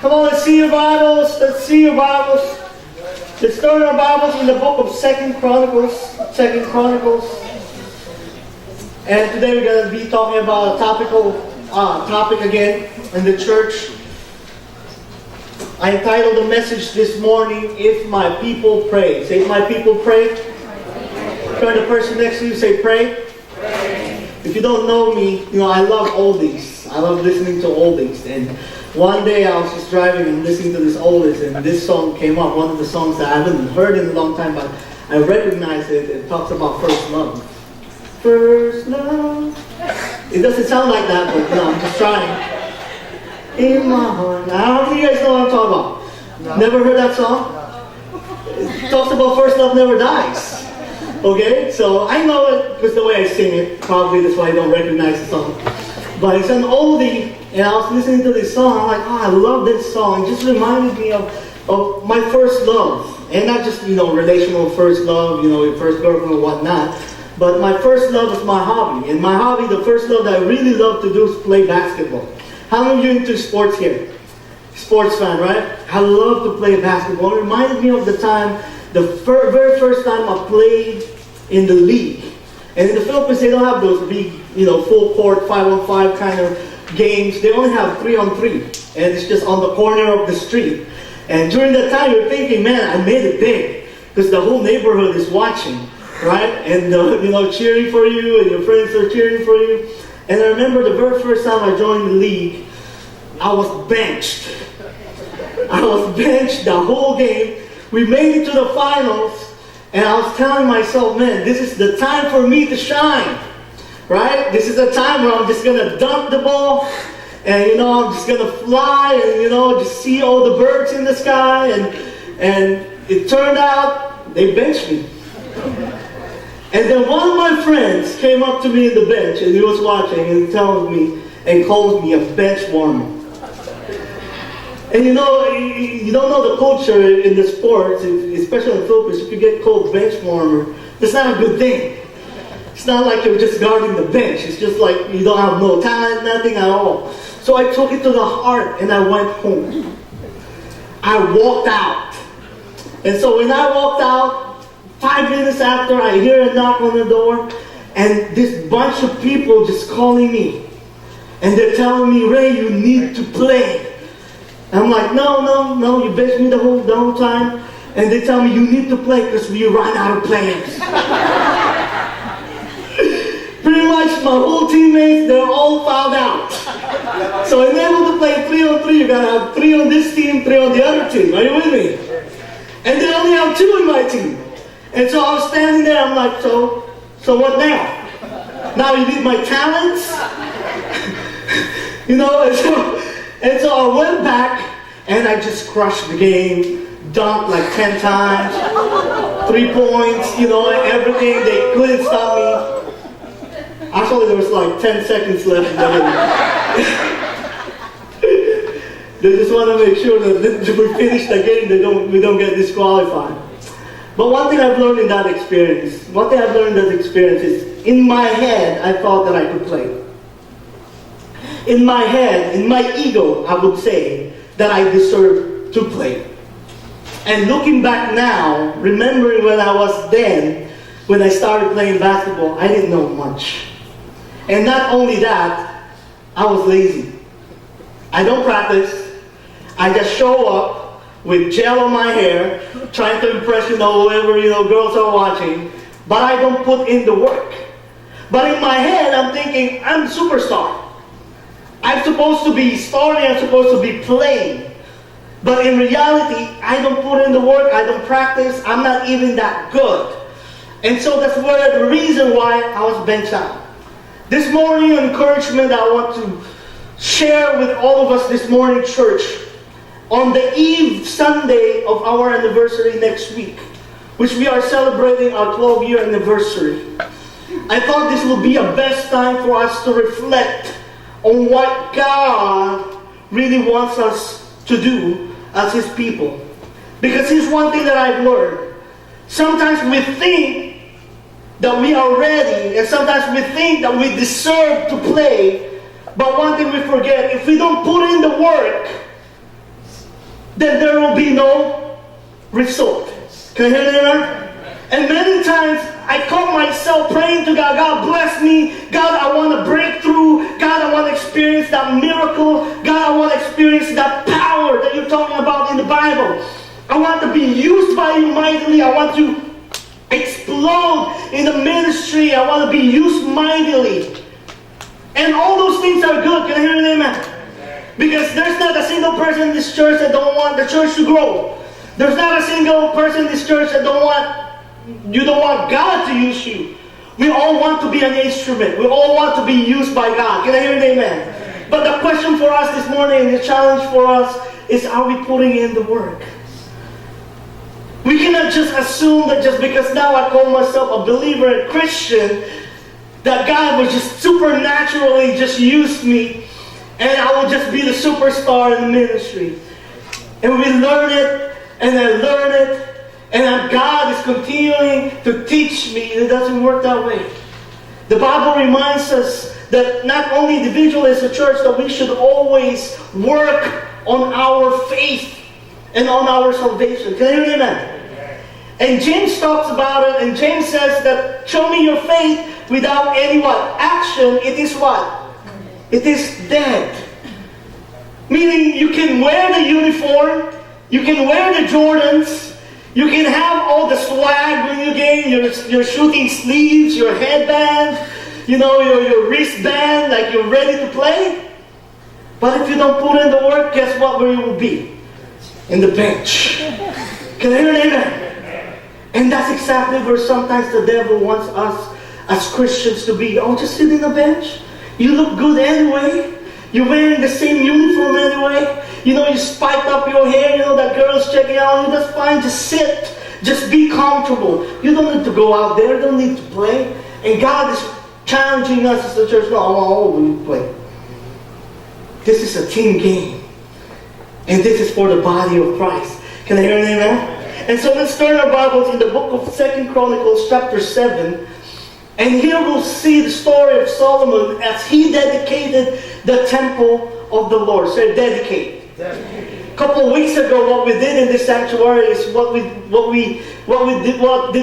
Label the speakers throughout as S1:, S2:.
S1: Come on, let's see your Bibles. Let's see your Bibles. Let's turn our Bibles in the book of Second Chronicles. Second Chronicles. And today we're going to be talking about a topic again in the church. I entitled the message this morning, If My People Pray. Say, if my people pray. Turn to the person next to you, say, pray. Pray. If you don't know me, I love oldies. I love listening to oldies. And one day I was just driving and listening to this oldies, and this song came up. One of the songs that I haven't heard in a long time, but I recognize it. It talks about first love. First love. It doesn't sound like that, but I'm just trying. In my heart. I don't think you guys know what I'm talking about. No. Never heard that song? It talks about first love never dies. Okay? So I know it because the way I sing it. Probably that's why I don't recognize the song. But it's an oldie, and I was listening to this song. I'm like, I love this song. It just reminded me of my first love. And not just, relational first love, your first girlfriend or whatnot. But my first love is my hobby. And my hobby, the first love that I really love to do is play basketball. How many of you into sports here? Sports fan, right? I love to play basketball. It reminded me of the time, the very first time I played in the league. And in the Philippines, they don't have those big, full court, 5-on-5 kind of games. They only have 3-on-3. And it's just on the corner of the street. And during that time, you're thinking, man, I made it big. Because the whole neighborhood is watching, right? And, cheering for you, and your friends are cheering for you. And I remember the very first time I joined the league, I was benched. I was benched the whole game. We made it to the finals, and I was telling myself, man, this is the time for me to shine, right? This is the time where I'm just going to dunk the ball, and, I'm just going to fly, and, just see all the birds in the sky, and it turned out they benched me. And then one of my friends came up to me in the bench, and he was watching, and he tells me, and calls me a bench warmer. And you don't know the culture in the sports, especially in the Philippines. If you get called bench warmer, that's not a good thing. It's not like you're just guarding the bench. It's just like you don't have no talent, nothing at all. So I took it to the heart, and I went home. I walked out. And so when I walked out, 5 minutes after, I hear a knock on the door, and this bunch of people just calling me. And they're telling me, Ray, you need to play. And I'm like, no, you benched me the whole time. And they tell me, you need to play because we run out of players. Pretty much my whole teammates, they're all fouled out. So in order to play 3-on-3, you gotta have 3 on this team, 3 on the other team. Are you with me? And they only have 2 in my team. And so I was standing there, I'm like, so what now? Now you need my talents? And so I went back, and I just crushed the game, dunked like 10 times, 3 points, everything. They couldn't stop me. Actually, there was like 10 seconds left in the game. They just want to make sure that if we finish the game, we don't get disqualified. But one thing I've learned in that experience, is in my head, I thought that I could play. In my head, in my ego, I would say that I deserve to play. And looking back now, remembering when I started playing basketball, I didn't know much. And not only that, I was lazy. I don't practice. I just show up with gel on my hair, trying to impress, whoever, girls are watching. But I don't put in the work. But in my head, I'm thinking, I'm a superstar. I'm supposed to be starting, I'm supposed to be playing. But in reality, I don't put in the work, I don't practice, I'm not even that good. And so that's the reason why I was benched out. This morning, encouragement I want to share with all of us this morning, church, on the eve Sunday of our anniversary next week, which we are celebrating our 12-year anniversary. I thought this would be a best time for us to reflect on what God really wants us to do as His people. Because here's one thing that I've learned. Sometimes we think that we are ready, and sometimes we think that we deserve to play, but one thing we forget, if we don't put in the work, then there will be no result. Can you hear me, amen? And many times I caught myself praying to God, God bless me. God, I want to break through. God, I want to experience that miracle. God, I want to experience that power that you're talking about in the Bible. I want to be used by you mightily. I want to explode in the ministry. I want to be used mightily. And all those things are good. Can I hear an amen? Because there's not a single person in this church that don't want the church to grow. There's not a single person in this church that you don't want God to use you. We all want to be an instrument. We all want to be used by God. Can I hear an amen? But the question for us this morning, the challenge for us is, are we putting in the work? We cannot just assume that just because now I call myself a believer and Christian, that God will just supernaturally just use me and I will just be the superstar in the ministry. And we learn it, and I learn it, and God is continuing to teach me. It doesn't work that way. The Bible reminds us that not only individually as a church, that we should always work on our faith and on our salvation. Can you hear that? And James talks about it, and James says that show me your faith without any what? Action. It is what? It is dead. Meaning you can wear the uniform, you can wear the Jordans, you can have all the swag when you game, your shooting sleeves, your headband, your wristband, like you're ready to play. But if you don't put in the work, guess what where you will be? In the bench. Can I hear an amen? And that's exactly where sometimes the devil wants us as Christians to be. Oh, just sit in the bench. You look good anyway. You're wearing the same uniform anyway. You spiked up your hair. That girl's checking out. That's fine. Just sit. Just be comfortable. You don't need to go out there. You don't need to play. And God is challenging us as a church. No, I want to play. This is a team game. And this is for the body of Christ. Can I hear an amen? And so let's turn our Bibles in the book of 2 Chronicles chapter 7. And here we'll see the story of Solomon as he dedicated the temple of the Lord. Say, dedicate. A couple of weeks ago, what we did in this sanctuary is what did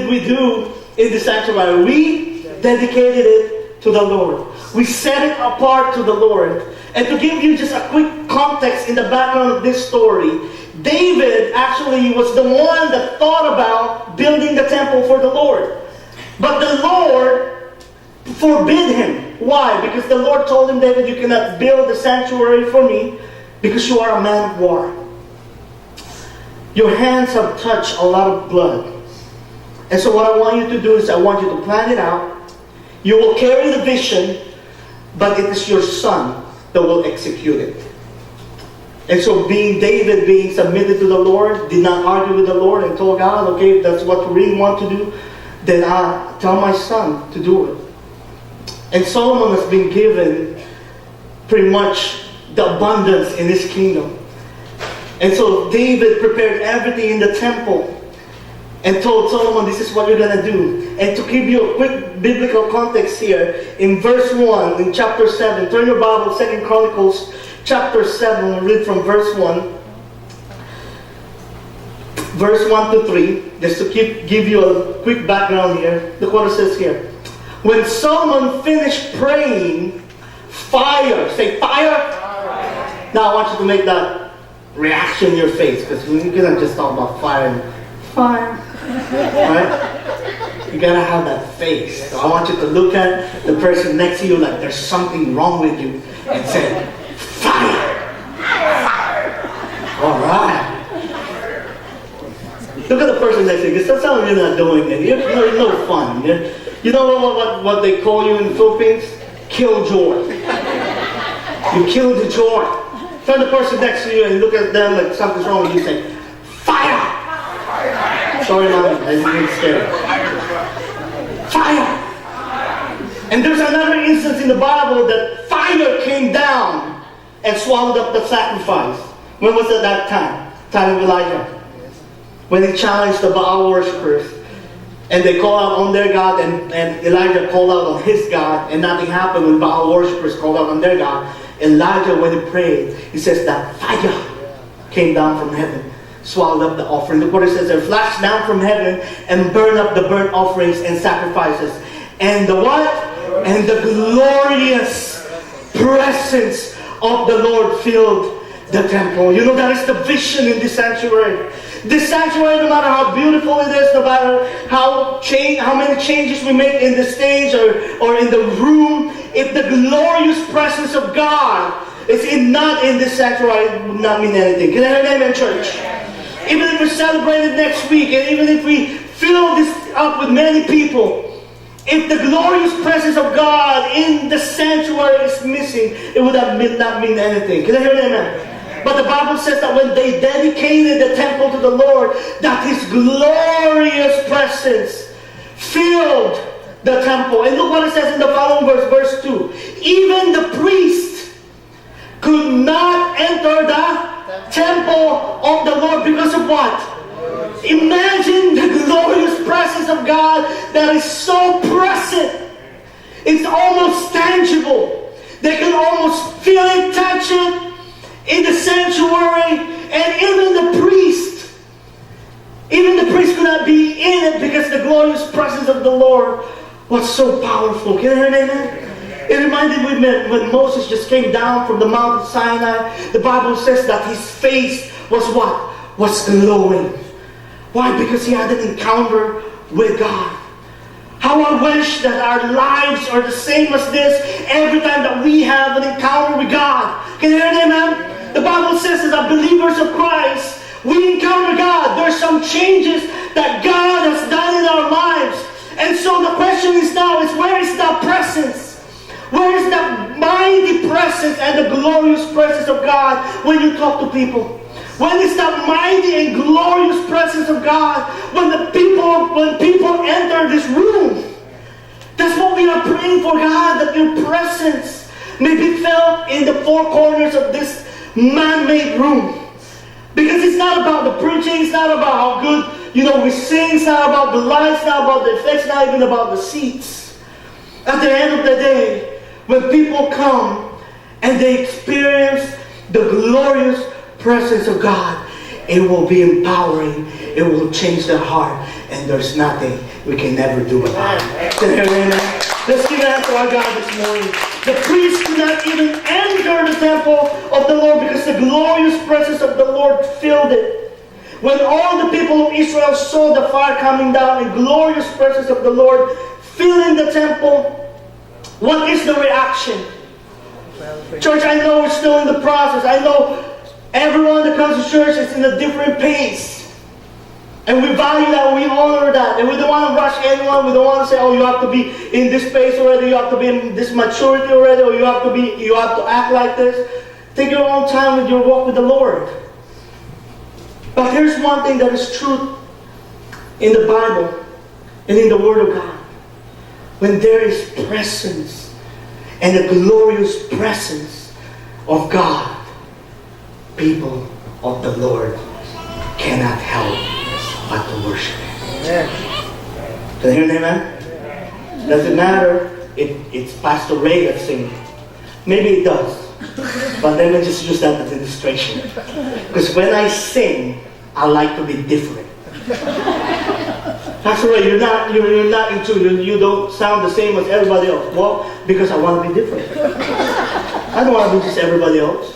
S1: we do in the sanctuary? We dedicated it to the Lord. We set it apart to the Lord. And to give you just a quick context in the background of this story, David actually was the one that thought about building the temple for the Lord. But the Lord forbid him. Why? Because the Lord told him, David, you cannot build a sanctuary for me because you are a man of war. Your hands have touched a lot of blood. And so what I want you to do is I want you to plan it out. You will carry the vision, but it is your son that will execute it. And so David being submitted to the Lord, did not argue with the Lord and told God, okay, if that's what you really want to do, then I tell my son to do it. And Solomon has been given pretty much the abundance in his kingdom. And so David prepared everything in the temple and told Solomon, this is what you're going to do. And to give you a quick biblical context here, in verse 1, in chapter 7, turn your Bible, 2 Chronicles chapter 7, we'll read from verse 1. Verse 1 to 3, just to give you a quick background here. Look what it says here. When Solomon finished praying, fire, say fire. Fire. Now I want you to make that reaction in your face, because you cannot just talk about fire and fire. Right? You gotta have that face. So I want you to look at the person next to you like there's something wrong with you and say, fire. Fire. All right. Look at the person next to you, because that's how you're not doing it. You're no fun. You know what they call you in the Philippines? Killjoy. You kill the joy. Turn the person next to you and look at them like something's wrong with you. Say, fire! Fire. Sorry, Mom, I didn't get scared. Fire! And there's another instance in the Bible that fire came down and swallowed up the sacrifice. When was it that time? Time of Elijah. When he challenged the Baal worshippers, and they called out on their God, and Elijah called out on his God, and nothing happened when Baal worshippers called out on their God. Elijah, when he prayed, he says that fire came down from heaven, swallowed up the offering. Look what it says there. Flashed down from heaven and burned up the burnt offerings and sacrifices. And the what? And the glorious presence of the Lord filled the temple. You know, that is the vision in this sanctuary. This sanctuary, no matter how beautiful it is, no matter how many changes we make in the stage or in the room, if the glorious presence of God is not in this sanctuary, it would not mean anything. Can I hear an amen, church? Even if we celebrate it next week, and even if we fill this up with many people, if the glorious presence of God in the sanctuary is missing, it would not mean anything. Can I hear an amen? But the Bible says that when they dedicated the temple to the Lord, that His glorious presence filled the temple. And look what it says in the following verse, verse 2. Even the priest could not enter the temple of the Lord because of what? Imagine the glorious presence of God that is so present. It's almost tangible. They can almost feel it, touch it in the sanctuary. And even the priest could not be in it because the glorious presence of the Lord was so powerful. Can I hear an amen? It reminded me when Moses just came down from the Mount of Sinai. The Bible says that his face was what? Was glowing. Why? Because he had an encounter with God. How I wish that our lives are the same as this every time that we have an encounter with God. Can you hear it, amen? The Bible says that as believers of Christ, we encounter God. There's some changes that God has done in our lives. And so the question is now, where is that presence? Where is that mighty presence and the glorious presence of God when you talk to people? When is that mighty and glorious presence of God when people enter this room? That's what we are praying for, God, that your presence may be felt in the four corners of this man-made room. Because it's not about the preaching, it's not about how good, we sing, it's not about the lights, it's not about the effects, not even about the seats. At the end of the day, when people come and they experience the glorious presence of God, it will be empowering, it will change their heart, and there's nothing we can never do about it. Let's give it out to our God this morning. The priests could not even enter the temple of the Lord because the glorious presence of the Lord filled it. When all the people of Israel saw the fire coming down and glorious presence of the Lord filling the temple, what is the reaction? Church, I know we're still in the process. I know everyone that comes to church is in a different pace. And we value that, we honor that. And we don't want to rush anyone. We don't want to say, oh, you have to be in this pace already, you have to be in this maturity already, or you have to act like this. Take your own time with your walk with the Lord. But here's one thing that is true in the Bible and in the Word of God. When there is presence and the glorious presence of God, people of the Lord cannot help but to worship Him. Can you hear an amen? Doesn't matter if it's Pastor Ray that sings. Maybe it does. But let me just use that as an illustration. Because when I sing, I like to be different. Pastor Ray, you're not you don't sound the same as everybody else. Well, because I want to be different. I don't want to be just everybody else.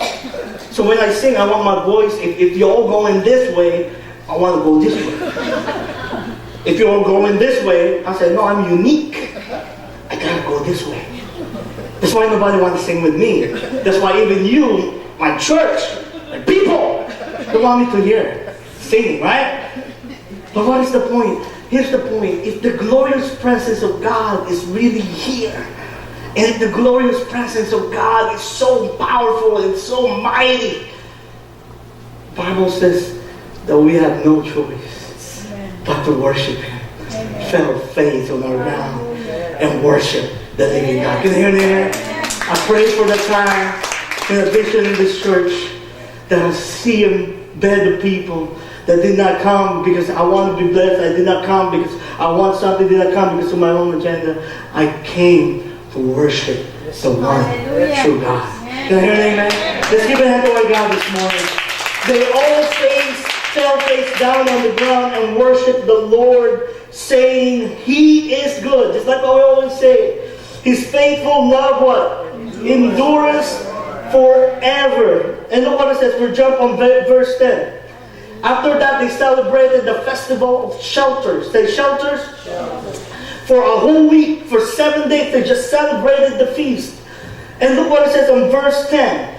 S1: So when I sing, I want my voice, if you're all going this way, I want to go this way. If you're all going this way, I say, no, I'm unique. I gotta go this way. That's why nobody wants to sing with me. That's why even you, my church, my people, don't want me to hear singing, right? But what is the point? Here's the point. If the glorious presence of God is really here, and if the glorious presence of God is so powerful and so mighty, the Bible says that we have no choice but to worship Him. Fell face on our ground and worship the living God. Can you hear me? I pray for the time and the vision in this church that I see Him bed of people that did not come because I want to be blessed. I did not come because I want something. I did not come because of my own agenda. I came to worship the one true God. Can I hear an amen? Let's give a hand to our God this morning. They all fell face down on the ground and worshiped the Lord, saying, He is good. Just like what we always say. His faithful love, what? Endures forever. And look what it says. We'll jump on verse 10. After that, they celebrated the festival of shelters. Say shelters. For a whole week, for 7 days, they just celebrated the feast. And look what it says on verse 10.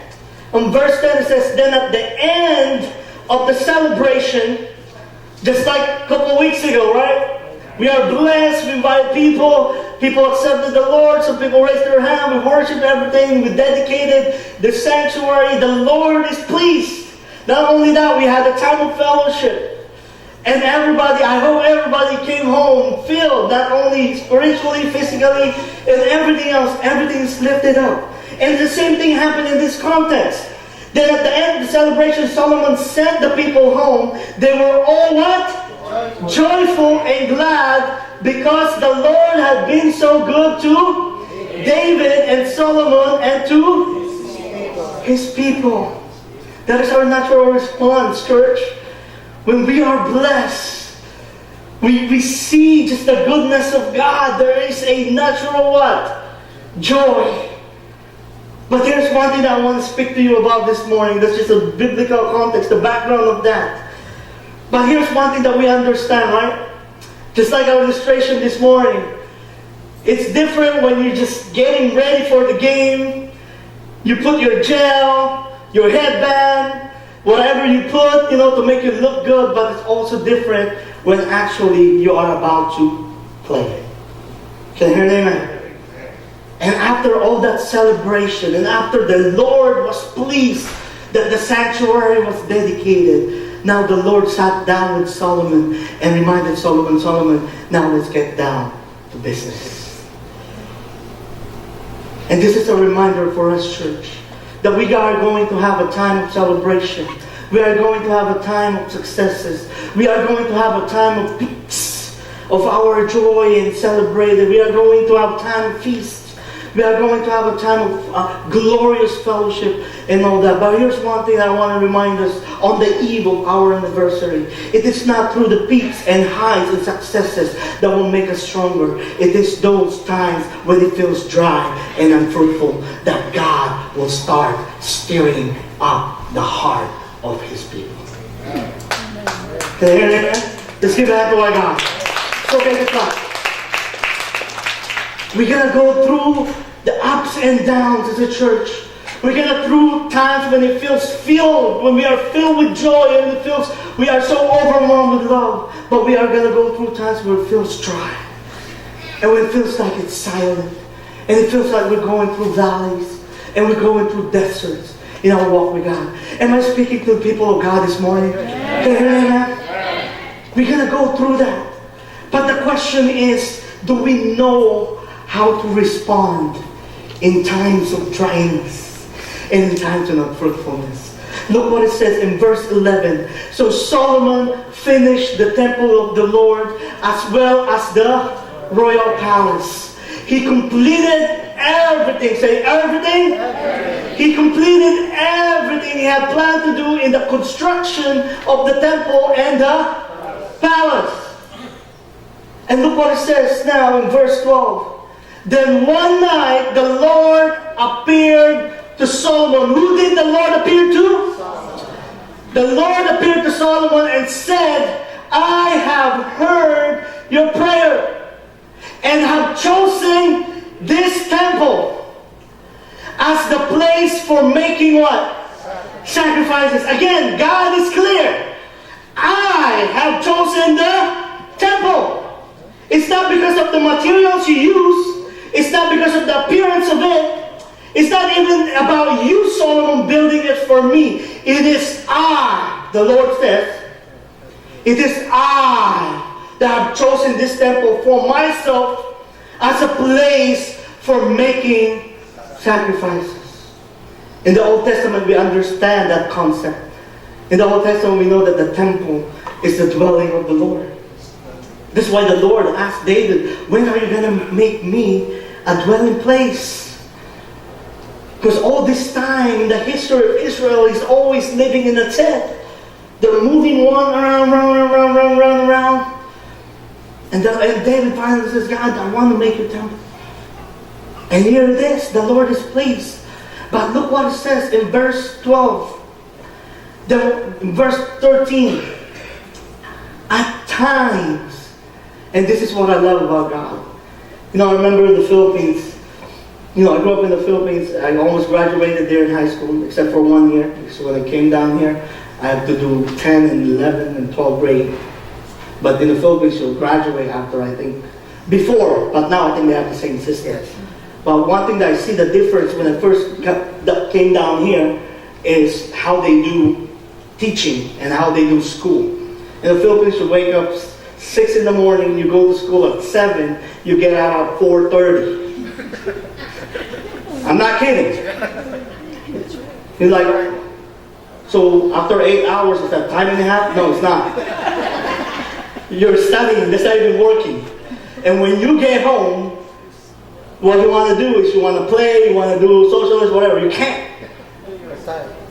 S1: On verse 10 it says, then at the end of the celebration, just like a couple of weeks ago, right? We are blessed, we invite people accepted the Lord, some people raised their hand, we worshiped everything, we dedicated the sanctuary, the Lord is pleased. Not only that, we had a time of fellowship. And everybody, I hope everybody came home filled, not only spiritually, physically, and everything else, everything is lifted up. And the same thing happened in this context. Then at the end of the celebration, Solomon sent the people home. They were all what? Joyful and glad because the Lord had been so good to David and Solomon and to his people. That is our natural response, church. When we are blessed, we see just the goodness of God. There is a natural what? Joy. But here's one thing that I want to speak to you about this morning. That's just a biblical context, the background of that. But here's one thing that we understand, right? Just like our illustration this morning. It's different when you're just getting ready for the game. You put your gel, your headband, whatever you put, to make you look good. But it's also different when actually you are about to play. Can you hear an amen? And after all that celebration, and after the Lord was pleased that the sanctuary was dedicated, now the Lord sat down with Solomon and reminded Solomon, now let's get down to business. And this is a reminder for us, church, that we are going to have a time of celebration. We are going to have a time of successes. We are going to have a time of peaks of our joy and celebrating. We are going to have time of feast. We are going to have a time of glorious fellowship and all that. But here's one thing I want to remind us on the eve of our anniversary. It is not through the peaks and highs and successes that will make us stronger. It is those times when it feels dry and unfruitful that God will start stirring up the heart of His people. Can you hear that? Let's give that to our God. So take the clock. We're going to go through the ups and downs as a church. We're going to through times when it feels filled, when we are filled with joy, and it feels we are so overwhelmed with love. But we are going to go through times where it feels dry. And when it feels like it's silent. And it feels like we're going through valleys. And we're going through deserts in our walk with God. Am I speaking to the people of God this morning? Can you hear that? We're going to go through that. But the question is, do we know how to respond in times of dryness and in times of unfruitfulness? Look what it says in verse 11. So Solomon finished the temple of the Lord as well as the royal palace. He completed everything. Say everything. Everything. He completed everything he had planned to do in the construction of the temple and the palace. And look what it says now in verse 12. Then one night the Lord appeared to Solomon. Who did the Lord appear to? Solomon. The Lord appeared to Solomon and said, I have heard your prayer and have chosen this temple as the place for making what? Sacrifices. Again, God is clear. I have chosen the temple. It's not because of the materials you use. It's not because of the appearance of it. It's not even about you, Solomon, building it for me. It is I, the Lord says, it is I that have chosen this temple for myself as a place for making sacrifices. In the Old Testament, we understand that concept. In the Old Testament, we know that the temple is the dwelling of the Lord. This is why the Lord asked David, when are you going to make me a dwelling place? Because all this time in the history of Israel is always living in a tent. They're moving one around. And David finally says, God, I want to make your temple. And hear this, the Lord is pleased. But look what it says in verse 12. In verse 13. At times, and this is what I love about God. You know, I remember in the Philippines, I grew up in the Philippines. I almost graduated there in high school, except for 1 year. So when I came down here, I had to do 10 and 11 and 12th grade. But in the Philippines, you'll graduate after, I think, before. But now I think they have the same system. But one thing that I see the difference when I first came down here is how they do teaching and how they do school. In the Philippines, you wake up 6 in the morning, you go to school at 7, you get out at 4:30. I'm not kidding. You're like, so after 8 hours, is that time and a half? No, it's not. You're studying, that's not even working. And when you get home, what you want to do is you want to play, you want to do socialist, whatever. You can't.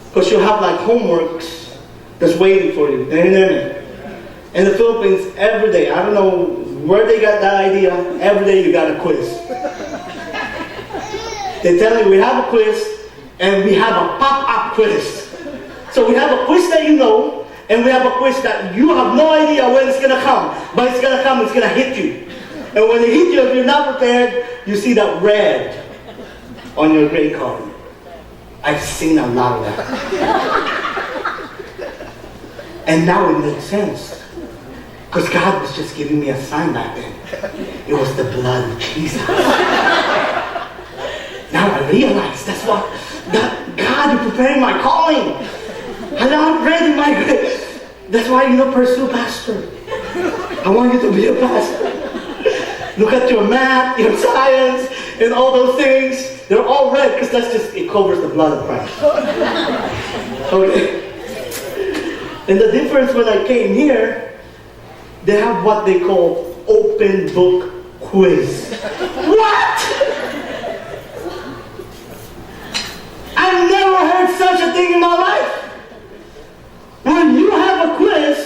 S1: Because you have like homeworks that's waiting for you. In the Philippines, every day, I don't know where they got that idea, every day you got a quiz. They tell you we have a quiz and we have a pop-up quiz. So we have a quiz that you know, and we have a quiz that you have no idea when it's going to come. But it's going to come, it's going to hit you. And when it hits you, if you're not prepared, you see that red on your grade card. I've seen a lot of that. And now it makes sense. Because God was just giving me a sign back then. It was the blood of Jesus. Now I realize that God, you're preparing my calling. I'm not ready, my grade. That's why you pursue pastor. I want you to be a pastor. Look at your math, your science, and all those things. They're all red because it covers the blood of Christ. Okay. And the difference when I came here, they have what they call open book quiz. What? I've never heard such a thing in my life. When you have a quiz,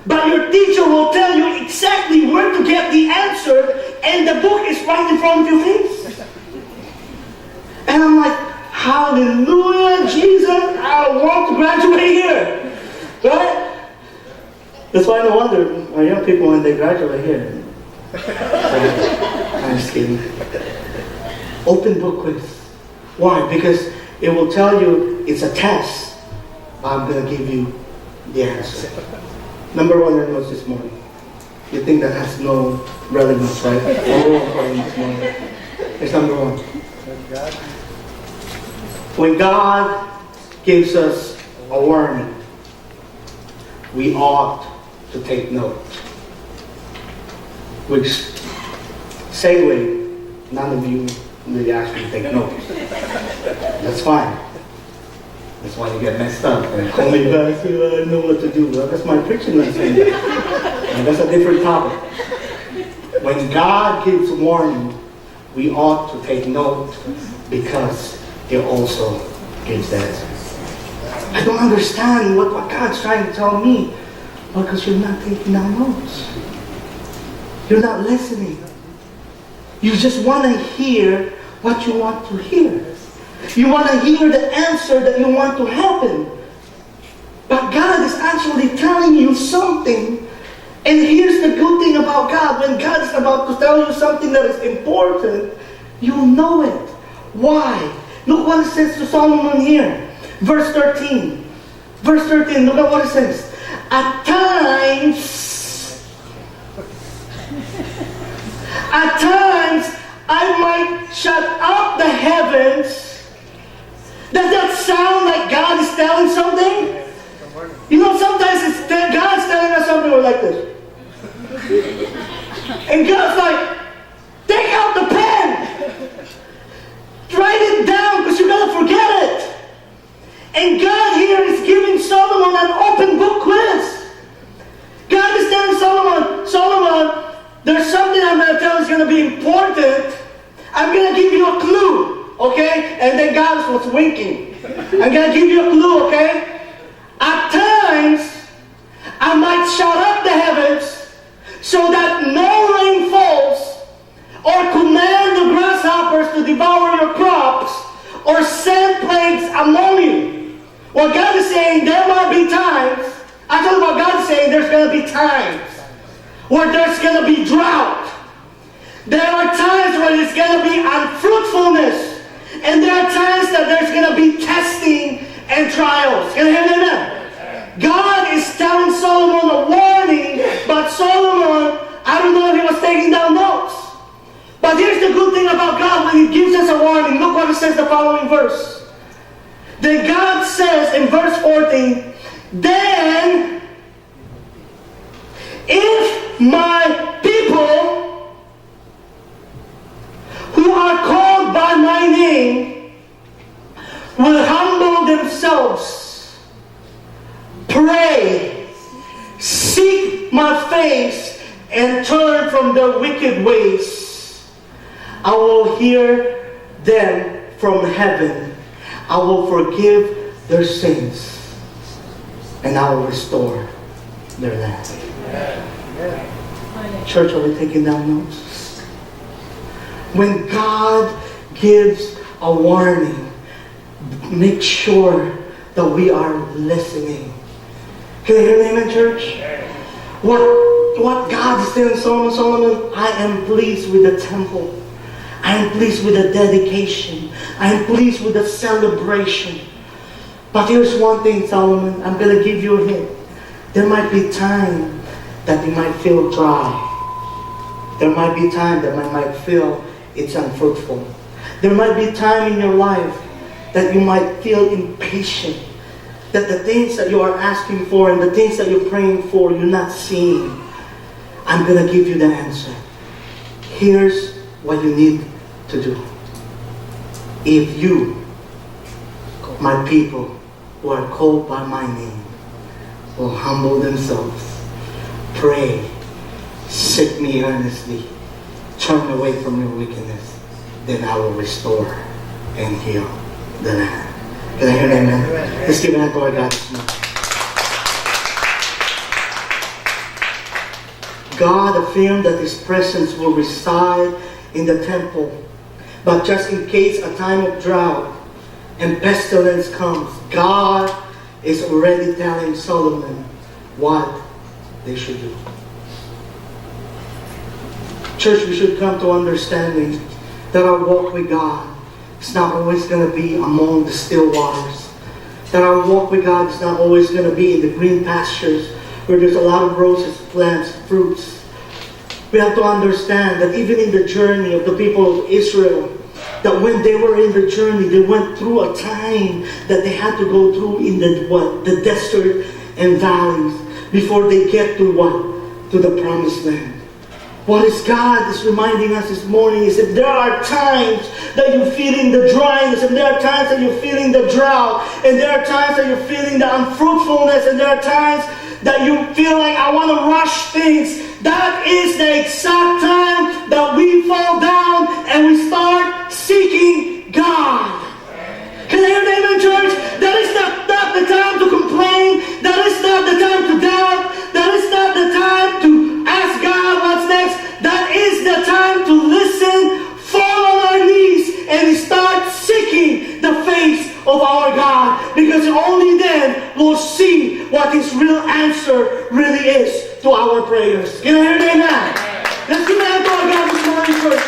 S1: but your teacher will tell you exactly where to get the answer, and the book is right in front of your face. And I'm like, hallelujah, Jesus, I want to graduate here. Right? That's why no wonder our young people, when they graduate here. I'm just kidding. Open book quiz. Why? Because it will tell you it's a test. I'm going to give you the answer. Number one I notes this morning. You think that has no relevance, right? This morning. It's number one. When God gives us a warning, we ought to take note. Which segue, none of you really actually take notes. That's fine. That's why you get messed up. And call me back, I know what to do. Well, that's my preaching lesson. And that's a different topic. When God gives warning, we ought to take note because it also gives that. I don't understand what God's trying to tell me. Because you're not taking down notes. You're not listening. You just want to hear what you want to hear. You want to hear the answer that you want to happen. But God is actually telling you something. And here's the good thing about God. When God is about to tell you something that is important, you'll know it. Why? Look what it says to Solomon here. Verse 13. Verse 13, look at what it says. At times, I might shut up the heavens. Does that sound like God is telling something? Sometimes God's telling us something like this. And God's like, take out the pen. Write it down because you're going to forget it. And God here is giving Solomon an open book quiz. God is telling Solomon, there's something I'm going to tell you is going to be important. I'm going to give you a clue, okay? And then God was winking. I'm going to give you a clue, okay? At times, not shut up the heavens so that no rain falls, or command the grasshoppers to devour your crops, or send plagues among you. What God is saying, there might be times, I told you what God is saying, there's going to be times where there's going to be drought. There are times where there's going to be unfruitfulness. And there are times that there's going to be testing and trials. Can you hear me? Amen? God is telling Solomon a warning, but Solomon, I don't know if he was taking down notes. But here's the good thing about God when he gives us a warning. Look what it says the following verse. Then God says in verse 14, then if my people who are called by my name will humble themselves, pray, seek my face, and turn from their wicked ways, I will hear them from heaven. I will forgive their sins, and I will restore their land. Church, are we taking down notes? When God gives a warning, make sure that we are listening. Can you hear me, amen, church? What God is telling Solomon, I am pleased with the temple. I am pleased with the dedication. I am pleased with the celebration. But here's one thing, Solomon. I'm going to give you a hint. There might be time that you might feel dry. There might be time that you might feel it's unfruitful. There might be time in your life that you might feel impatient. That the things that you are asking for and the things that you're praying for, you're not seeing. I'm going to give you the answer. Here's what you need to do. If you, my people, who are called by my name, will humble themselves, pray, seek me earnestly, turn away from your wickedness, then I will restore and heal the land. Can I hear an amen? Let's give an hand to our God this morning. God affirmed that His presence will reside in the temple. But just in case a time of drought and pestilence comes, God is already telling Solomon what they should do. Church, we should come to understanding that our walk with God is not always going to be among the still waters. That our walk with God is not always going to be in the green pastures where there's a lot of roses, plants, fruits. We have to understand that even in the journey of the people of Israel, that when they were in the journey, they went through a time that they had to go through in the desert and valleys before they get to what? To the promised land. What is God is reminding us this morning is that there are times that you're feeling the dryness, and there are times that you're feeling the drought, and there are times that you're feeling the unfruitfulness, and there are times that you feel like I want to rush things. That is the exact time that we fall down and we start seeking God. Can I hear an amen, church? That is not the time to complain. That is not the time to doubt. That is not the time to ask God what's next. That is the time to listen, fall on our knees, and start seeking the face of our God. Because only then we'll see what His real answer really is to our prayers. Can I hear an amen? Let's give an hand to our God this morning, church.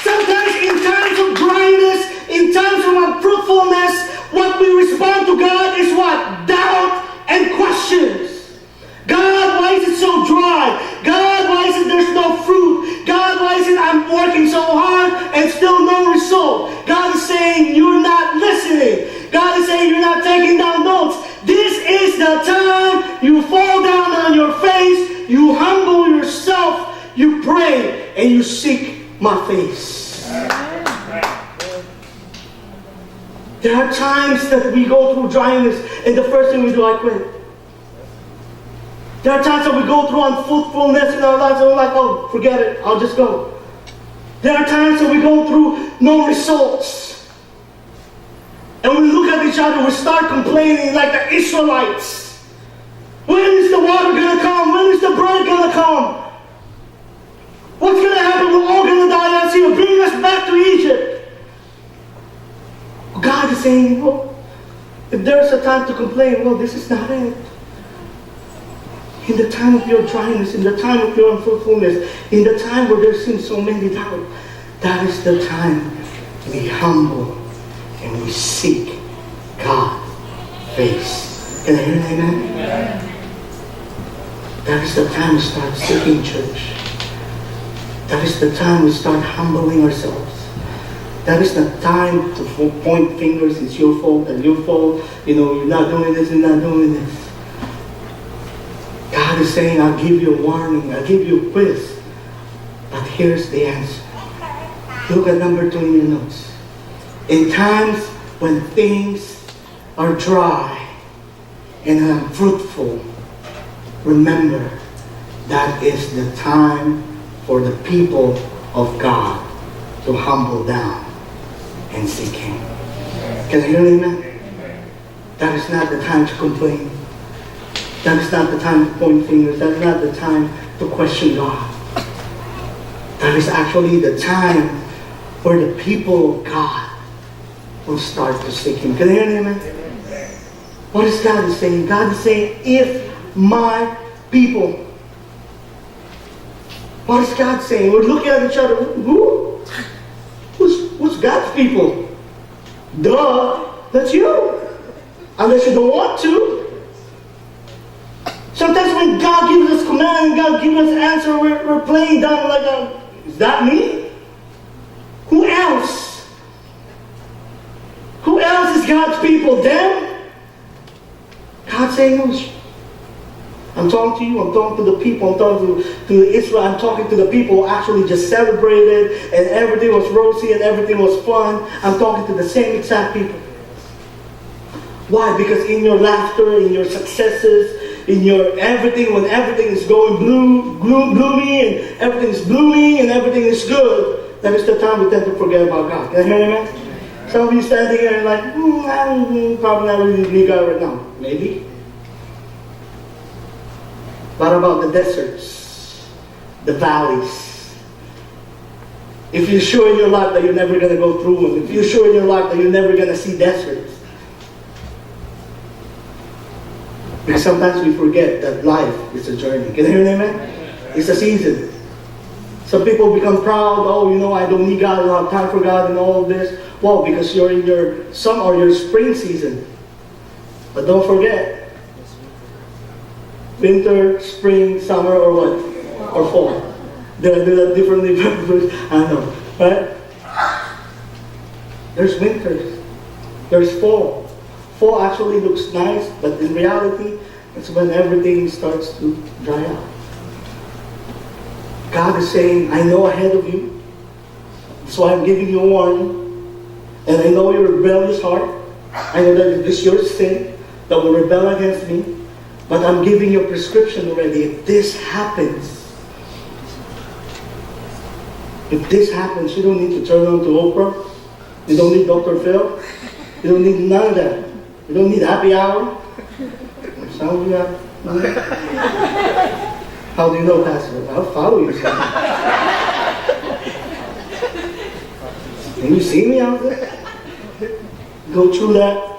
S1: Sometimes in times of dryness, in times of unfruitfulness, what we respond to God is what? Doubt and questions. God, why is it so dry? God, why is it there's no fruit? God, why is it I'm working so hard and still no result? God is saying you're not listening. God is saying you're not taking down notes. This is the time you fall down on your face, you humble yourself, you pray, and you seek my face. There are times that we go through dryness, and the first thing we do, I quit. There are times that we go through unfruitfulness in our lives, and we're like, oh, forget it, I'll just go. There are times that we go through no results. And we look at each other, we start complaining like the Israelites. We're When is the bread going to come? What's going to happen? We're all going to die and see you. Bring us back to Egypt. God is saying, well, if there's a time to complain, well, this is not it. In the time of your dryness, in the time of your unfruitfulness, in the time where there seems so many doubts, that is the time to be humble and we seek God's face. Can I hear an amen? Amen. That is the time to start seeking church. That is the time we start humbling ourselves. That is the time to point fingers. It's your fault and your fault. You know, you're not doing this, you're not doing this. God is saying, I'll give you a warning. I'll give you a quiz. But here's the answer. Look at number 2 in your notes. In times when things are dry and unfruitful, remember that is the time for the people of God to humble down and seek Him. Can I hear an amen? That is not the time to complain. That is not the time to point fingers. That is not the time to question God. That is actually the time where the people of God will start to seek Him. Can I hear an amen? What is God saying? God is saying, if my people. What is God saying? We're looking at each other. Who's God's people? Duh, that's you. Unless you don't want to. Sometimes when God gives us command and God gives us answer, we're playing down like, is that me? Who else? Who else is God's people? Them? God's saying, no, I'm talking to you, I'm talking to the people, I'm talking to Israel, I'm talking to the people who actually just celebrated and everything was rosy and everything was fun. I'm talking to the same exact people. Why? Because in your laughter, in your successes, in your everything, when everything is going gloomy and everything is blooming and everything is good, that is the time we tend to forget about God. Can I hear amen? Some of you standing here and like, I'm probably not really need God right now. Maybe. What about the deserts? The valleys? If you're sure in your life that you're never going to go through them, if you're sure in your life that you're never going to see deserts, because sometimes we forget that life is a journey. Can you hear me, amen? It's a season. Some people become proud, oh, you know, I don't need God, I don't have time for God and all of this. Well, because you're in your summer or your spring season. But don't forget, winter, spring, summer, or what? Or fall. They're differently. I don't know. Right? There's winter. There's fall. Fall actually looks nice, but in reality, it's when everything starts to dry out. God is saying, I know ahead of you. That's why I'm giving you a warning. And I know your rebellious heart. I know that it is your sin that will rebel against me. But I'm giving you a prescription already. If this happens, you don't need to turn on to Oprah. You don't need Dr. Phil. You don't need none of that. You don't need happy hour. Some of you have. How do you know, Pastor? I'll follow you. Can you see me out there? Go through that.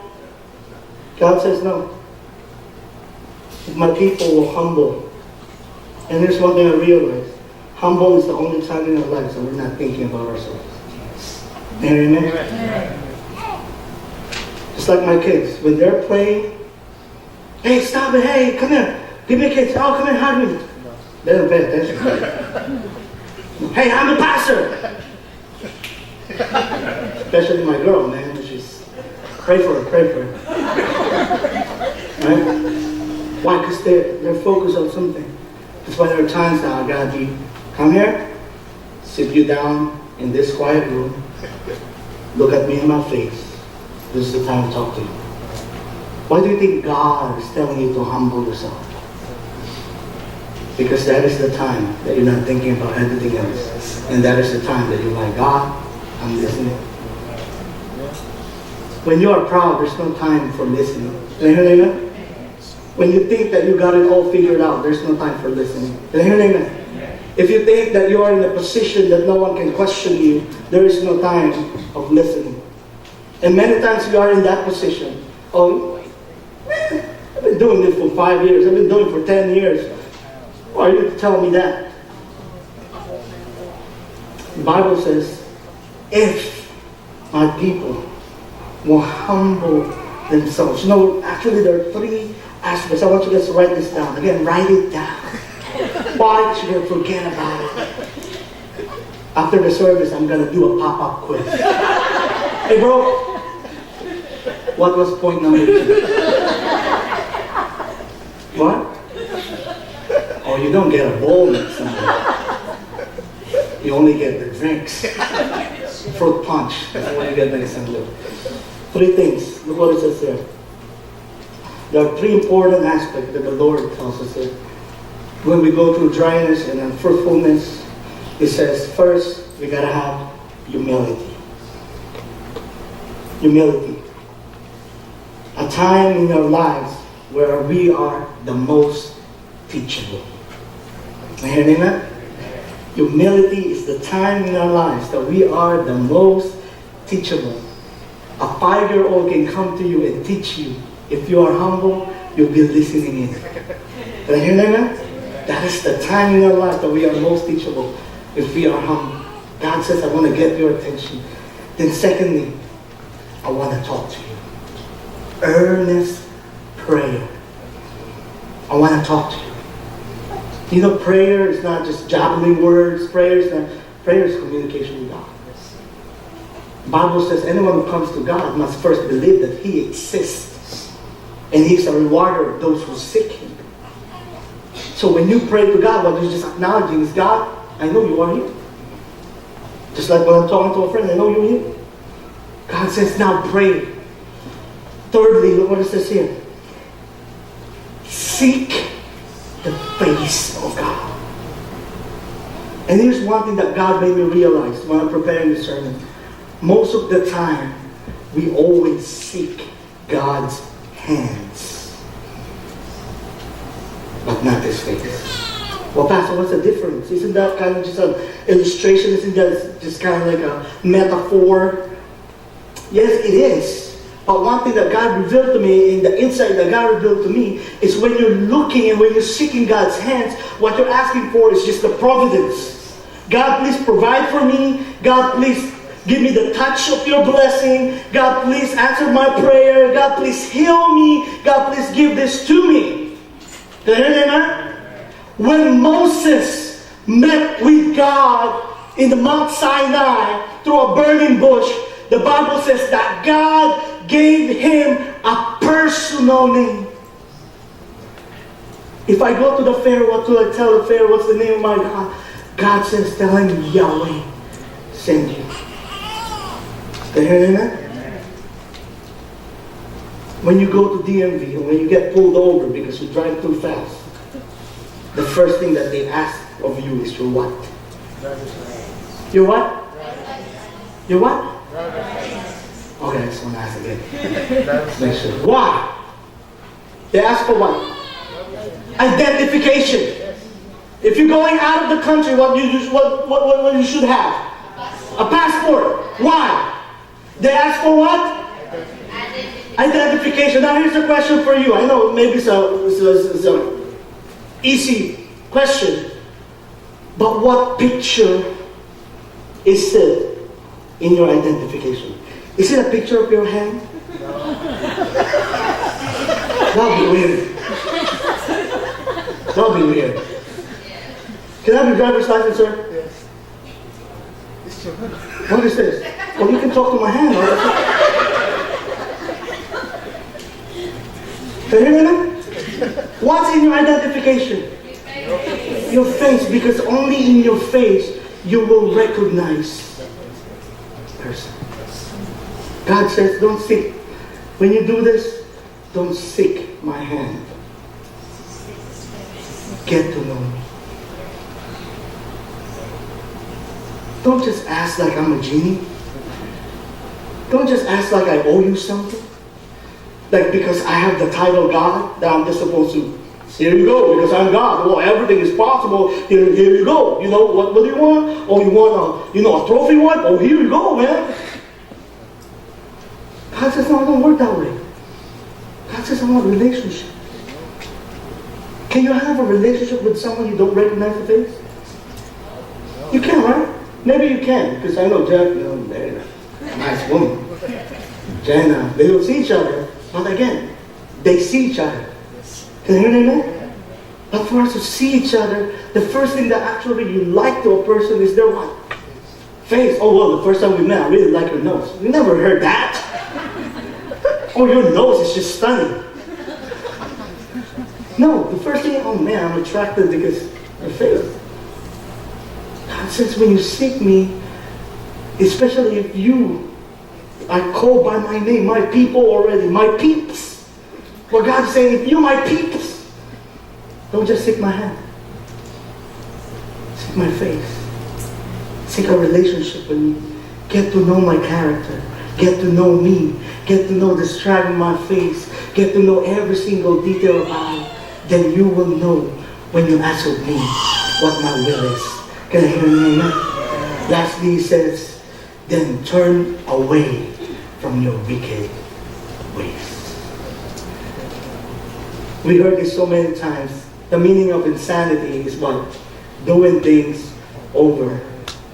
S1: God says no. If my people will humble. And here's one thing I realized. Humble is the only time in our lives that we're not thinking about ourselves. Amen? Amen. Just like my kids. When they're playing, hey, stop it. Hey, come here. Give me a kiss. Oh, come here, hug me. They don't pay attention. Hey, I'm the pastor. Especially my girl, man. She's, pray for her. Right? Why? Because they're focused on something. That's why there are times now I gotta be, come here, sit you down in this quiet room, look at me in my face. This is the time to talk to you. Why do you think God is telling you to humble yourself? Because that is the time that you're not thinking about everything else. And that is the time that you're like, God, I'm listening. When you are proud, there's no time for listening. Can you hear that? When you think that you got it all figured out, there's no time for listening. Can I hear an amen? If you think that you are in a position that no one can question you, there is no time of listening. And many times you are in that position. Oh, man, I've been doing this for 5 years. I've been doing it for 10 years. Why are you telling me that? The Bible says, if my people will humble themselves. You know, actually there are 3 aspects. I want you guys to write this down. Again, write it down. Why should you forget about it? After the service, I'm going to do a pop-up quiz. Hey bro, what was point number 2? What? Oh, you don't get a bowl next Sunday. You only get the drinks. Fruit punch. That's what you get next Sunday. 3 things. Look what it says there. There are 3 important aspects that the Lord tells us here. When we go through dryness and unfruitfulness, it says, first, we got to have humility. Humility. A time in our lives where we are the most teachable. I hear that? Humility is the time in our lives that we are the most teachable. A 5-year-old can come to you and teach you. If you are humble, you'll be listening in. Can I hear that? That is the time in our life that we are most teachable. If we are humble. God says, I want to get your attention. Then secondly, I want to talk to you. Earnest prayer. I want to talk to you. You know, prayer is not just jabbling words. Prayer is communication with God. The Bible says anyone who comes to God must first believe that He exists. And He's a rewarder of those who seek Him. So when you pray to God, what you're just acknowledging is, God, I know you are here. Just like when I'm talking to a friend, I know you're here. God says, now pray. Thirdly, look what it says here. Seek the face of God. And here's one thing that God made me realize when I'm preparing the sermon. Most of the time, we always seek God's hands, but not His face. Well, Pastor, what's the difference? Isn't that kind of just an illustration? Isn't that just kind of like a metaphor? Yes, it is. But one thing that God revealed to me, in the insight that God revealed to me, is when you're looking and when you're seeking God's hands, what you're asking for is just the providence. God, please provide for me. God, please give me the touch of your blessing. God, please answer my prayer. God, please heal me. God, please give this to me. Can you hear that? When Moses met with God in the Mount Sinai through a burning bush, the Bible says that God gave him a personal name. If I go to the Pharaoh, what do I tell the Pharaoh? What's the name of my God? God says, tell him Yahweh send you. Can you hear that? When you go to DMV, and when you get pulled over because you drive too fast, the first thing that they ask of you is your what? Your what? Your what? Okay, I just want to ask again. Make sure. Why? They ask for what? Identification. If you're going out of the country, what you should have? A passport. Why? They ask for what? Identification. Now here's a question for you. I know maybe it's a easy question, but what picture is it in your identification? Is it a picture of your hand? That'll be weird. That'll be weird. Can I have your driver's license, sir?
S2: Yes.
S1: What is this? Well, you can talk to my hand. Can you hear me? What's in your identification? Your face, because only in your face you will recognize the person. God says, don't seek. When you do this, don't seek my hand. Get to know me. Don't just ask like I'm a genie. Don't just ask like I owe you something. Like, because I have the title God, that I'm just supposed to, here you go, because I'm God. Well, everything is possible. Here you go. You know, what do you want? Oh, you want a trophy one? Oh, here you go, man. God says, no, it don't work that way. God says, I want a relationship. Can you have a relationship with someone you don't recognize the face? You can, right? Maybe you can, because I know Jeff, they're a nice woman. Jenna, they don't see each other, but again, they see each other. Can you hear me, man? But for us to see each other, the first thing that actually you like to a person is their what? Face. Oh, well, the first time we met, I really like your nose. You never heard that. Oh, your nose is just stunning. No, the first thing, oh man, I'm attracted because your face. God says when you seek me, especially if you are called by my name, my people already, my peeps. Well, God's saying, if you my peeps, don't just seek my hand. Seek my face. Seek a relationship with me. Get to know my character. Get to know me. Get to know the strap in my face. Get to know every single detail about it. Then you will know when you ask of me what my will is. Can I hear an amen? Lastly, he says, then turn away from your wicked ways. We heard this so many times. The meaning of insanity is what? Doing things over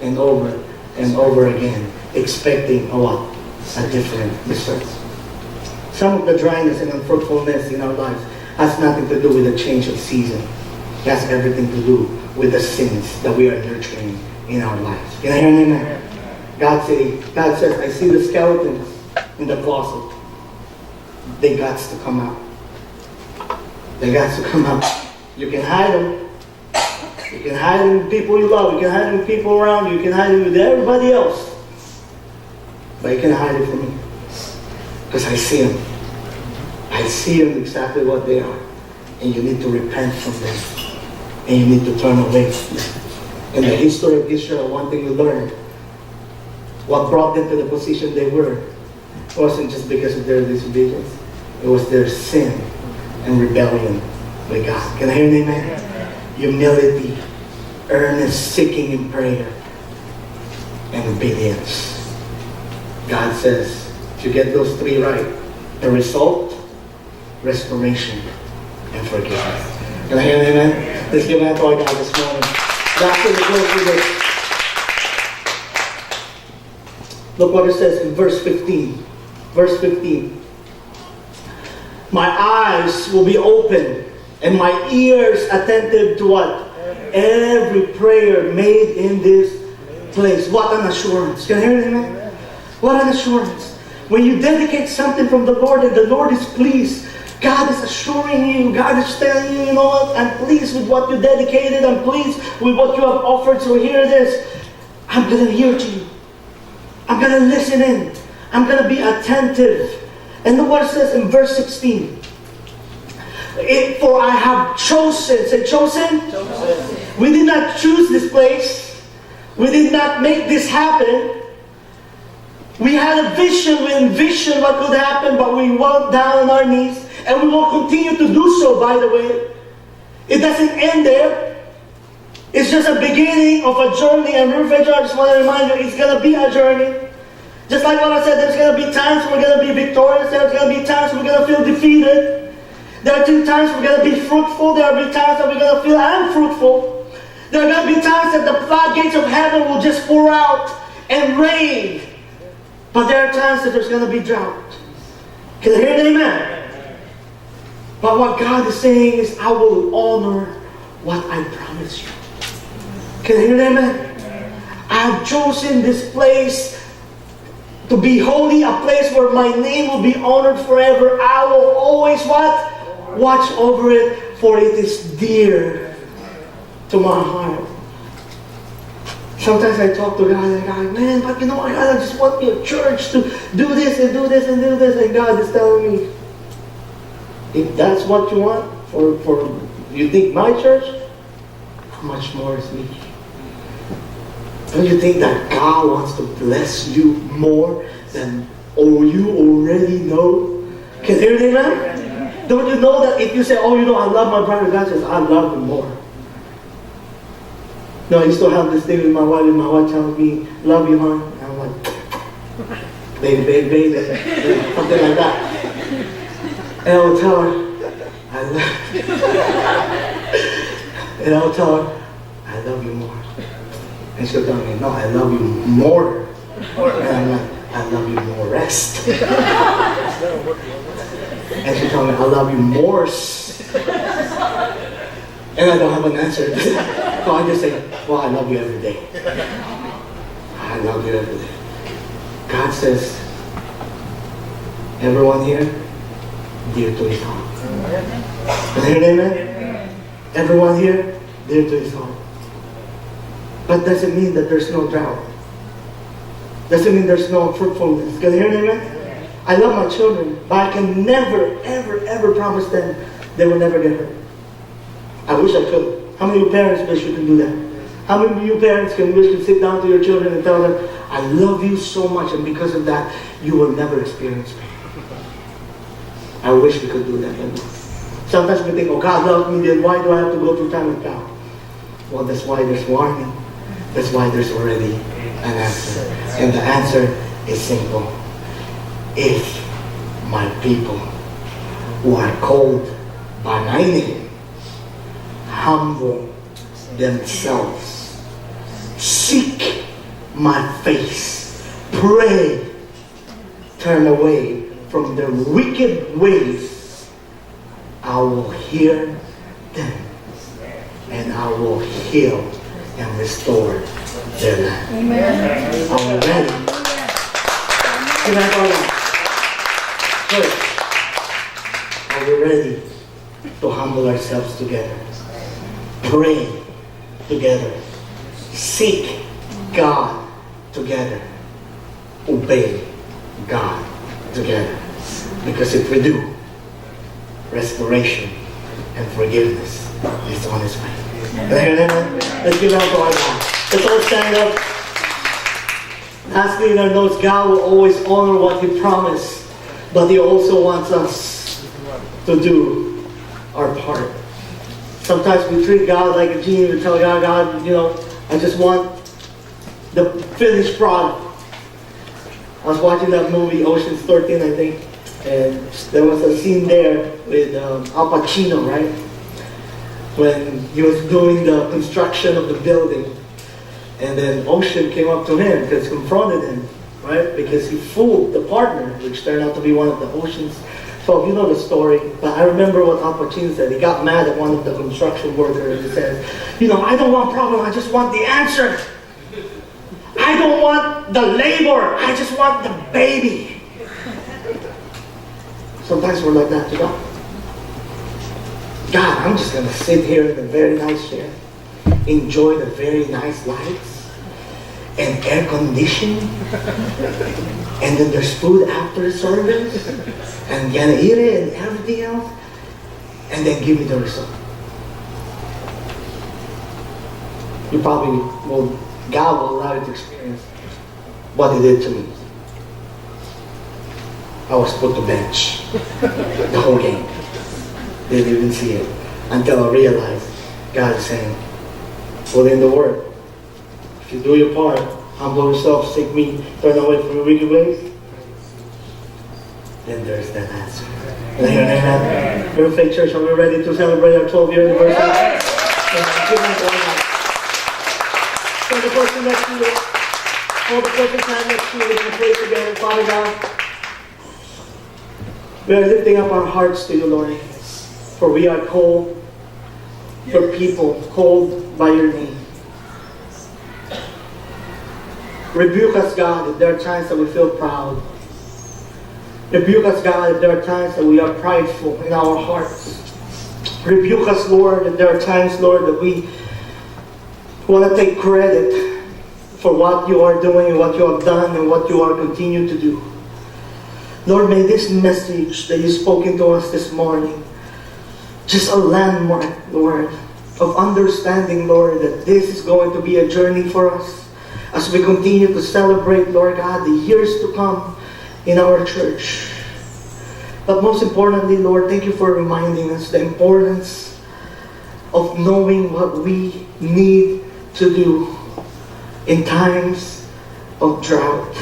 S1: and over and over again, expecting a what? A different result. Some of the dryness and unfruitfulness in our lives has nothing to do with a change of season. It has everything to do with the sins that we are nurturing in our lives. Can I hear an amen? God says, I see the skeletons in the closet. They got to come out. They got to come out. You can hide them. You can hide them with people you love. You can hide them with people around you. You can hide them with everybody else. But you can hide it from me. Because I see them. I see them exactly what they are. And you need to repent from them. And you need to turn away from them. In the history of Israel, one thing we learned, what brought them to the position they were, wasn't just because of their disobedience. It was their sin and rebellion with God. Can I hear an amen? Humility, earnest seeking in prayer, and obedience. God says, if you get those three right, the result, restoration and forgiveness. Can I hear an amen? Let's give an hand to our God this morning. That's what we're going through this. Look what it says in verse 15. Verse 15. My eyes will be open and my ears attentive to what? Every prayer made in this place. What an assurance. Can I hear it, amen? What an assurance. When you dedicate something from the Lord and the Lord is pleased, God is assuring you, God is telling you, you know what, I'm pleased with what you dedicated, I'm pleased with what you have offered, so hear this. I'm going to hear to you. I'm going to listen in. I'm going to be attentive. And look what it says in verse 16. For I have chosen, say chosen? Chosen. We did not choose this place. We did not make this happen. We had a vision, we envisioned what could happen, but we went down on our knees. And we will continue to do so, by the way. It doesn't end there. It's just a beginning of a journey. And Riverfedger, I just want to remind you, it's going to be a journey. Just like what I said, there's going to be times we're going to be victorious. There's going to be times we're going to feel defeated. There are times we're going to be fruitful. There will be times that we're going to feel unfruitful. There are going to be times that the floodgates of heaven will just pour out and rain. But there are times that there's going to be drought. Can I hear an amen? But what God is saying is, I will honor what I promise you. Can you hear that, amen? I have chosen this place to be holy, a place where my name will be honored forever. I will always what? Watch over it, for it is dear to my heart. Sometimes I talk to God and God, man, but you know what, God, I just want your church to do this and do this and do this. And God is telling me, if that's what you want for you think my church, how much more is me? Don't you think that God wants to bless you more than you already know? Can you hear me, man? Don't you know that if you say, oh, you know, I love my brother, God says, I love him more. No, I used to have this thing with my wife, and my wife tells me, love you, hon. And I'm like, baby, baby, baby, something like that. And I will tell her, I love you. And I will tell her, I love you more. And she'll tell me, no, I love you more. And I'm like, I love you more rest. And she'll tell me, I love you more. And I don't have an answer. So I just say, well, I love you every day. I love you every day. God says, everyone here, dear to his heart. Amen? Everyone here, dear to his heart. But doesn't mean that there's no drought. Doesn't mean there's no fruitfulness. Can you hear me, amen? I love my children, but I can never, ever, ever promise them they will never get hurt. I wish I could. How many of you parents wish you can do that? How many of you parents can wish to sit down to your children and tell them, I love you so much, and because of that, you will never experience pain. I wish we could do that. Sometimes we think, oh, God loves me, then why do I have to go through time with God? Well, that's why there's warning. That's why there's already an answer. And the answer is simple. If my people who are called by my name humble themselves, seek my face, pray, turn away from their wicked ways, I will hear them and I will heal and restore their land. Amen. Are we ready? Can I call that? First, are we ready to humble ourselves together? Pray together. Seek God together. Obey God together. Because if we do, restoration and forgiveness is on its way. Let's give it out to our God. Let's all stand up. Lastly, in our notes, God will always honor what He promised, but He also wants us to do our part. Sometimes we treat God like a genie. We tell God, God, you know, I just want the finished product. I was watching that movie, Ocean's 13, I think, and there was a scene there with Al Pacino, right? When he was doing the construction of the building, and then Ocean came up to him, because confronted him, right? Because he fooled the partner, which turned out to be one of the Ocean's 12. You know the story, but I remember what Al Pacino said. He got mad at one of the construction workers and he said, you know, I don't want problem, I just want the answer. I don't want the labor, I just want the baby. Sometimes we're like that to God. God, I'm just going to sit here in a very nice chair, enjoy the very nice lights and air conditioning, and then there's food after service, and gonna eat it and everything else, and then give me the result. You probably will, God will allow you to experience what He did to me. I was put to bench the whole game. Didn't even see it until I realized God is saying, put in the work. If you do your part, humble yourself, seek me, turn away from your wicked ways, then there's that answer. Amen. Perfect Church, are we ready to celebrate our 12-year anniversary? So the person next to you, hold the person's hand next to you, we're going to pray together. Father God, we are lifting up our hearts to you, Lord. For we are called, your people, called by your name. Rebuke us, God, if there are times that we feel proud. Rebuke us, God, if there are times that we are prideful in our hearts. Rebuke us, Lord, if there are times, Lord, that we want to take credit for what you are doing and what you have done and what you are continuing to do. Lord, may this message that you've spoken to us this morning just a landmark, Lord, of understanding, Lord, that this is going to be a journey for us as we continue to celebrate, Lord God, the years to come in our church. But most importantly, Lord, thank you for reminding us the importance of knowing what we need to do in times of drought.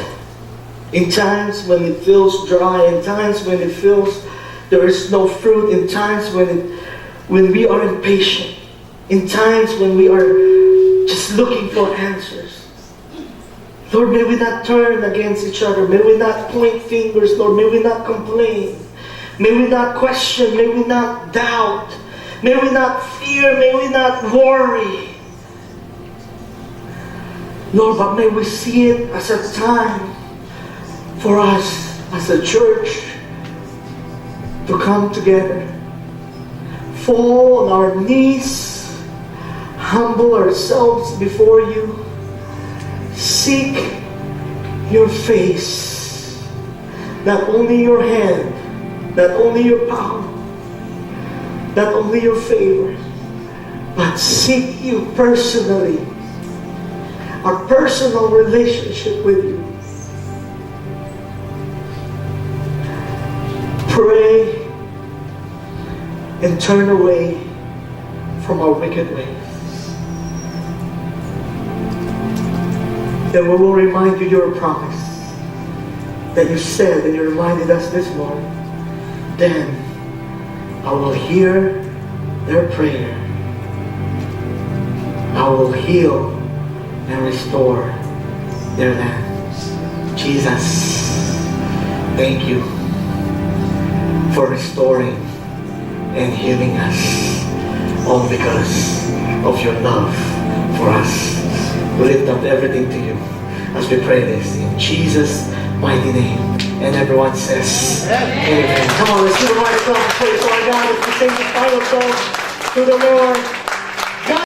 S1: In times when it feels dry, in times when it feels there is no fruit, in times when we are impatient, in times when we are just looking for answers. Lord, may we not turn against each other. May we not point fingers, Lord. May we not complain. May we not question. May we not doubt. May we not fear. May we not worry. Lord, but may we see it as a time for us as a church to come together, fall on our knees, humble ourselves before you, seek your face, not only your hand, not only your power, not only your favor, but seek you personally, our personal relationship with you. Pray and turn away from our wicked ways. Then we will remind you your promise that you said and you reminded us this morning. Then I will hear their prayer. I will heal and restore their land. Jesus, thank you for restoring and healing us, all because of your love for us. We lift up everything to you as we pray this in Jesus' mighty name. And everyone says, Amen. Come on, let's do the right song. Praise our God as we sing the final song to the Lord.